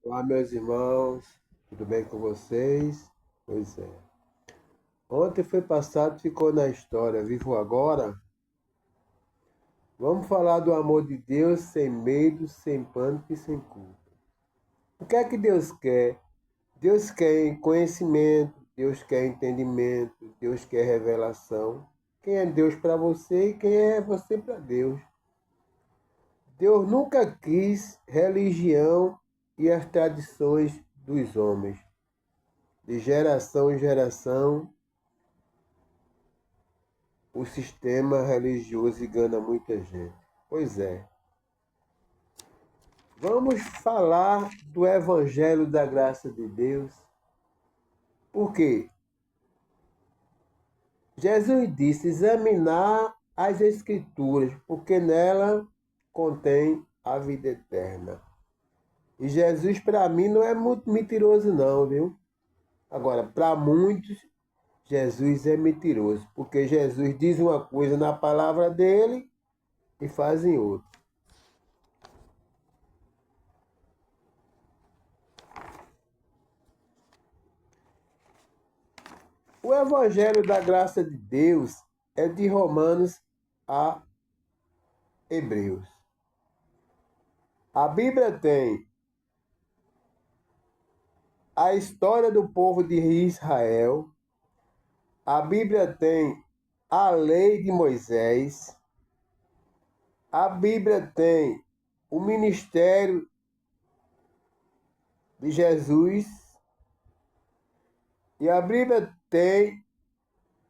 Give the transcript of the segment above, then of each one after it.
Olá, meus irmãos, tudo bem com vocês? Pois é. Ontem foi passado, ficou na história. Vivo agora? Vamos falar do amor de Deus sem medo, sem pânico e sem culpa. O que é que Deus quer? Deus quer conhecimento, Deus quer entendimento, Deus quer revelação. Quem é Deus para você e quem é você para Deus? Deus nunca quis religião e as tradições dos homens. De geração em geração, o sistema religioso engana muita gente. Pois é. Vamos falar do Evangelho da Graça de Deus. Por quê? Jesus disse examinar as Escrituras, porque nela contém a vida eterna. E Jesus, para mim, não é muito mentiroso, não, viu? Agora, para muitos, Jesus é mentiroso, porque Jesus diz uma coisa na palavra dele e faz em outra. O Evangelho da Graça de Deus é de Romanos a Hebreus. A Bíblia tem a história do povo de Israel, a Bíblia tem a lei de Moisés, a Bíblia tem o ministério de Jesus e a Bíblia tem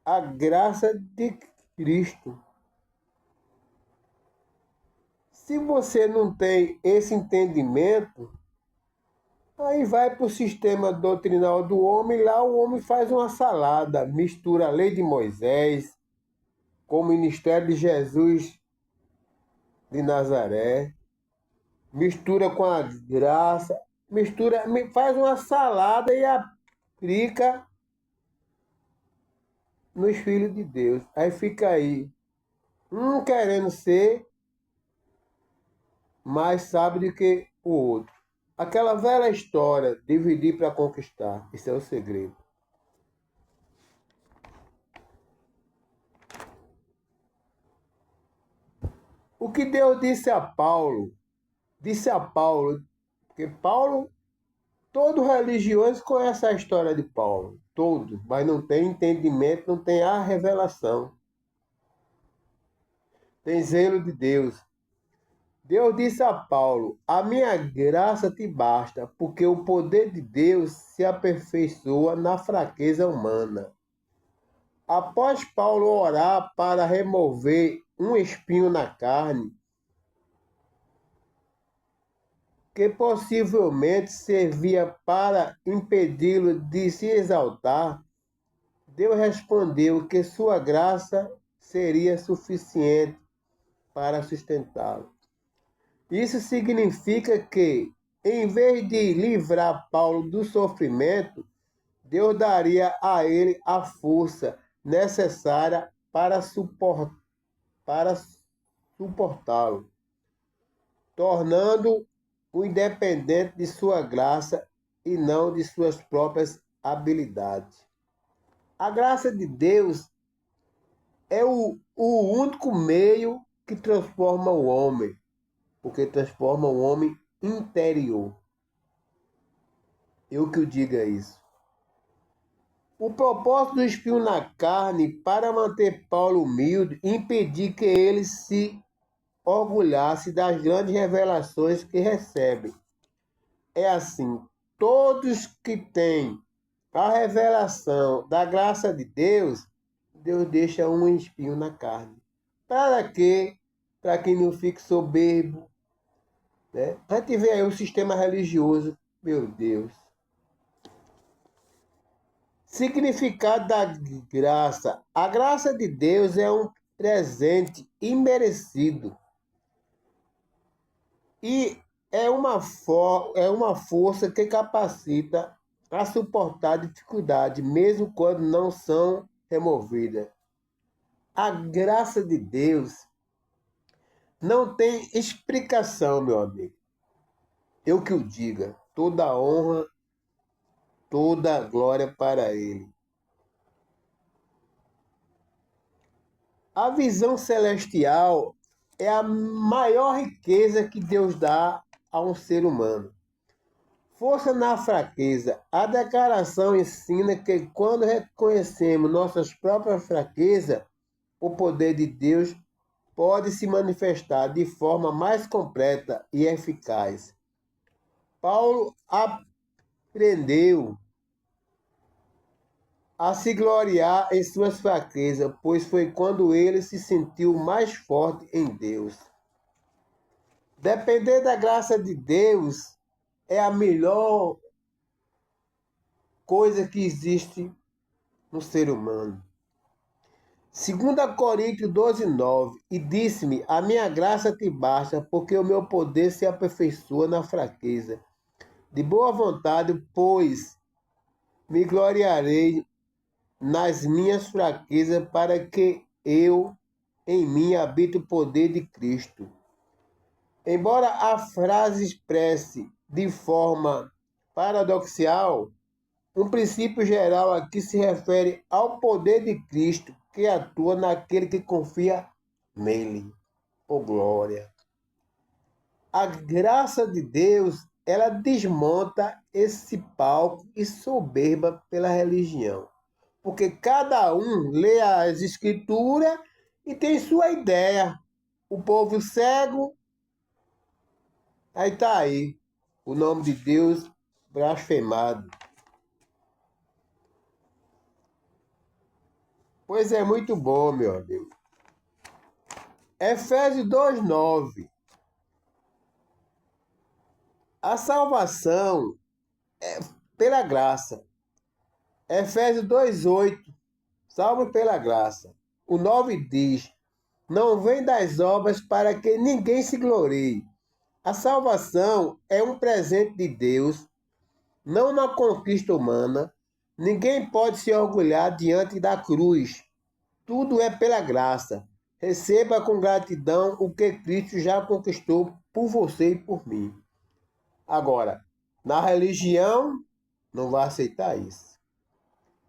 a graça de Cristo. Se você não tem esse entendimento, aí vai para o sistema doutrinal do homem, lá o homem faz uma salada, mistura a lei de Moisés com o ministério de Jesus de Nazaré, mistura com a graça, mistura, faz uma salada e aplica nos filhos de Deus. Aí fica aí, um querendo ser mais sábio do que o outro. Aquela velha história, dividir para conquistar, esse é o segredo. O que Deus disse a Paulo, porque Paulo, todo religioso conhece a história de Paulo, todo, mas não tem entendimento, não tem a revelação, tem zelo de Deus. Deus disse a Paulo: a minha graça te basta, porque o poder de Deus se aperfeiçoa na fraqueza humana. Após Paulo orar para remover um espinho na carne, que possivelmente servia para impedi-lo de se exaltar, Deus respondeu que sua graça seria suficiente para sustentá-lo. Isso significa que, em vez de livrar Paulo do sofrimento, Deus daria a ele a força necessária para suportá-lo, tornando-o independente de sua graça e não de suas próprias habilidades. A graça de Deus é o único meio que transforma o homem, porque transforma o homem interior. Eu que o diga isso. O propósito do espinho na carne para manter Paulo humilde e impedir que ele se orgulhasse das grandes revelações que recebe. É assim, todos que têm a revelação da graça de Deus, Deus deixa um espinho na carne. Para quê? Para que não fique soberbo. Né? A gente vê aí o sistema religioso, meu Deus. Significado da graça. A graça de Deus é um presente imerecido e é uma força que capacita a suportar dificuldades, mesmo quando não são removidas. A graça de Deus não tem explicação, meu amigo. Eu que o diga. toda honra, toda glória para Ele. A visão celestial é a maior riqueza que Deus dá a um ser humano. Força na fraqueza. A declaração ensina que quando reconhecemos nossas próprias fraquezas, o poder de Deus pode se manifestar de forma mais completa e eficaz. Paulo aprendeu a se gloriar em suas fraquezas, pois foi quando ele se sentiu mais forte em Deus. Depender da graça de Deus é a melhor coisa que existe no ser humano. 2 Coríntios 12:9, e disse-me, a minha graça te basta, porque o meu poder se aperfeiçoa na fraqueza. De boa vontade, pois, me gloriarei nas minhas fraquezas, para que em mim habite o poder de Cristo. Embora a frase expresse de forma paradoxal, um princípio geral aqui se refere ao poder de Cristo que atua naquele que confia nele. Oh, glória! A graça de Deus, ela desmonta esse palco e soberba pela religião. Porque cada um lê as escrituras e tem sua ideia. O povo cego, aí está aí, o nome de Deus blasfemado. Pois é muito bom, meu amigo. Efésios 2:9. A salvação é pela graça. Efésios 2:8. Salvo pela graça. O 9 diz, não vem das obras para que ninguém se glorie. A salvação é um presente de Deus, não uma conquista humana. Ninguém pode se orgulhar diante da cruz. Tudo é pela graça. Receba com gratidão o que Cristo já conquistou por você e por mim. Agora, na religião, não vai aceitar isso.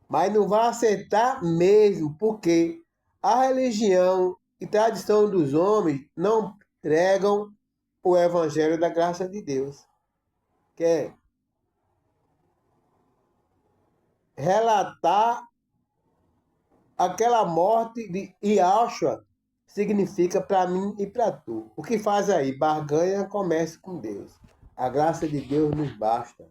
Mas não vai aceitar mesmo, porque a religião e tradição dos homens não pregam o evangelho da graça de Deus. Quer relatar aquela morte de Yahshua significa para mim e para tu. O que faz aí? Barganha comércio com Deus. A graça de Deus nos basta.